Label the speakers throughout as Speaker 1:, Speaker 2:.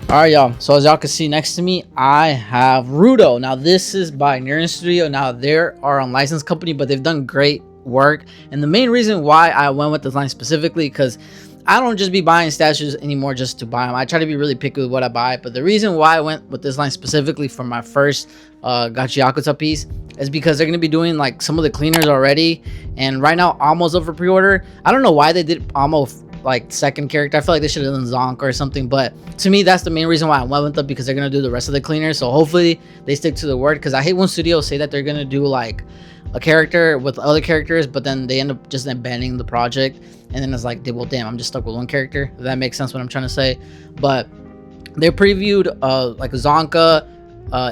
Speaker 1: All right, y'all. So as y'all can see next to me, I have Rudo. Now this is by Nearin Studio. Now they are unlicensed company, but they've done great work. And the main reason why I went with this line specifically, because I don't just be buying statues anymore just to buy them. I try to be really picky with what I buy. But the reason why I went with this line specifically for my first gachiakuta piece is because they're gonna be doing like some of the cleaners already. And right now, Amo's up for pre-order. I don't know why they did Amo like second character. I feel like they should have done Zonk or something, but to me that's the main reason why I went with them, because they're gonna do the rest of the cleaners. So hopefully they stick to the word, because I hate when studios say that they're gonna do like a character with other characters, but then they end up just abandoning the project, and then it's like, well, damn, I'm just stuck with one character. If that makes sense what I'm trying to say. But they previewed like Zonka,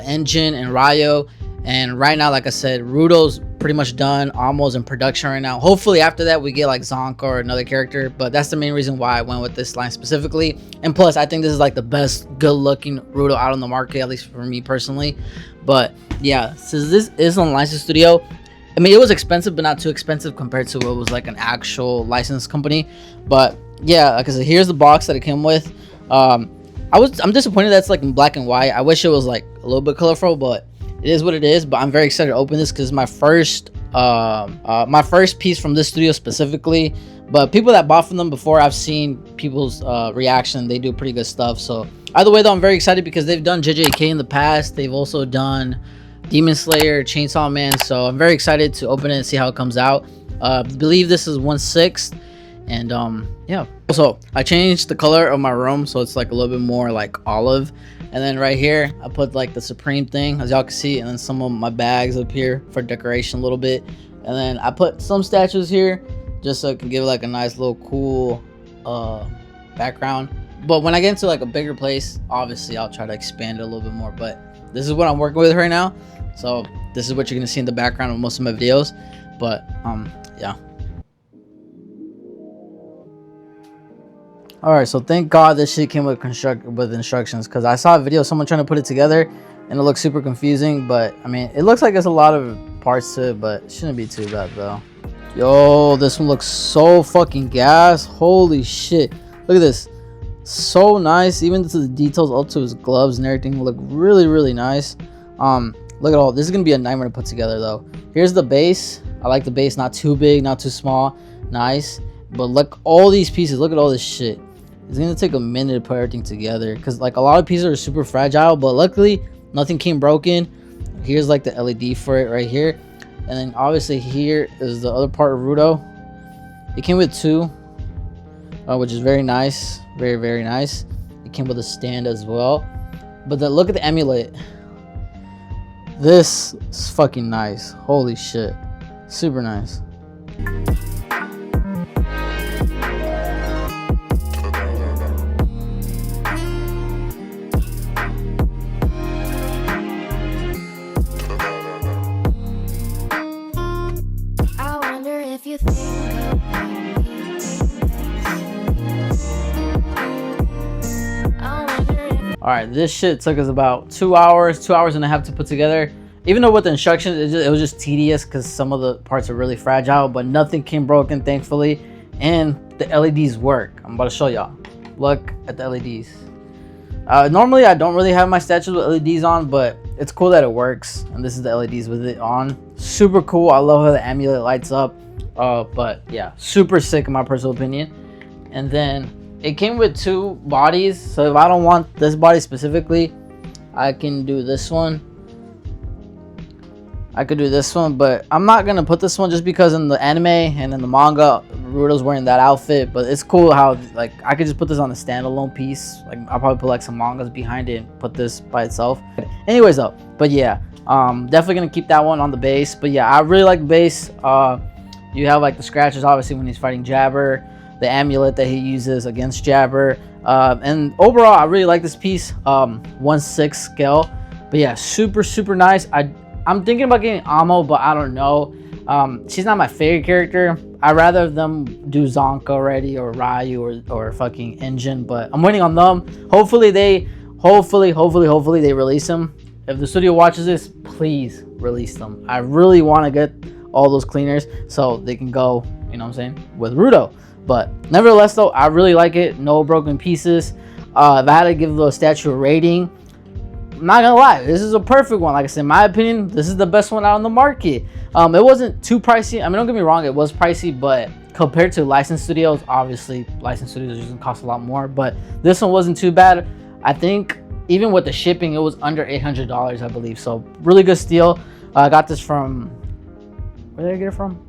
Speaker 1: Engine, and Ryo. And right now, like I said, Rudo's pretty much done. Almost in production right now. Hopefully after that we get like Zonka or another character, but that's the main reason why I went with this line specifically. And plus, I think this is like the best good looking Rudo out on the market, at least for me personally. But yeah, since this is on licensed studio, I mean, it was expensive, but not too expensive compared to what was like an actual licensed company. But yeah, like I said, here's the box that it came with. I'm disappointed that's like in black and white. I wish it was like a little bit colorful, but it is what it is. But I'm very excited to open this because my first piece from this studio specifically. But people that bought from them before, I've seen people's reaction. They do pretty good stuff. So either way though, I'm very excited because they've done JJK in the past. They've also done Demon Slayer, Chainsaw Man. So I'm very excited to open it and see how it comes out. I believe this is 1/6. And yeah, also I changed the color of my room, so it's like a little bit more like olive. And then right here I put like the Supreme thing, as y'all can see, and then some of my bags up here for decoration a little bit. And then I put some statues here just so it can give like a nice little cool background. But when I get into like a bigger place, obviously I'll try to expand it a little bit more. But this is what I'm working with right now, so this is what you're gonna see in the background of most of my videos. But yeah. Alright, so thank God this shit came with instructions, because I saw a video of someone trying to put it together and it looks super confusing. But I mean, it looks like there's a lot of parts to it, but it shouldn't be too bad though. Yo, this one looks so fucking gas. Holy shit, look at this, so nice. Even to the details up to his gloves and everything look really nice. Look at all this. Is gonna be a nightmare to put together though. Here's the base. I like the base, not too big, not too small, nice. But look, all these pieces, look at all this shit. It's gonna take a minute to put everything together, because like a lot of pieces are super fragile, but luckily nothing came broken. Here's like the LED for it right here, and then obviously here is the other part of Rudo. It came with two, which is very nice, very nice. It came with a stand as well. But then look at the amulet. This is fucking nice. Holy shit, super nice. Alright, this shit took us about 2 hours and a half to put together. Even though with the instructions, it was just tedious because some of the parts are really fragile, but nothing came broken, thankfully. And the LEDs work. I'm about to show y'all. Look at the LEDs. Normally, I don't really have my statues with LEDs on, but it's cool that it works. And this is the LEDs with it on. Super cool. I love how the amulet lights up. But yeah, super sick in my personal opinion. And then it came with two bodies, so if I don't want this body specifically, I can do this one. I could do this one, but I'm not gonna put this one just because in the anime and in the manga, Rudo's wearing that outfit. But it's cool how like I could just put this on a standalone piece. Like I'll probably put like some mangas behind it and put this by itself. Anyways though, but yeah, definitely gonna keep that one on the base. But yeah, I really like the base. You have like the scratches obviously when he's fighting Jabber, the amulet that he uses against Jabber, and overall I really like this piece. 1/6 scale, but yeah, super nice. I'm thinking about getting Amo, but I don't know. She's not my favorite character. I'd rather them do Zonka already, or Ryu, or fucking Engine, but I'm waiting on them. Hopefully they release them. If the studio watches this, please release them. I really want to get all those cleaners so they can go, you know what I'm saying, with Rudo. But nevertheless though, I really like it. No broken pieces. If I had to give the statue a rating, I'm not gonna lie, this is a perfect one. Like I said, in my opinion, this is the best one out on the market. It wasn't too pricey. I mean, don't get me wrong, it was pricey, but compared to licensed studios, obviously licensed studios usually cost a lot more, but this one wasn't too bad. I think even with the shipping, it was under $800, I believe. So really good steal. I got this from, where did I get it from?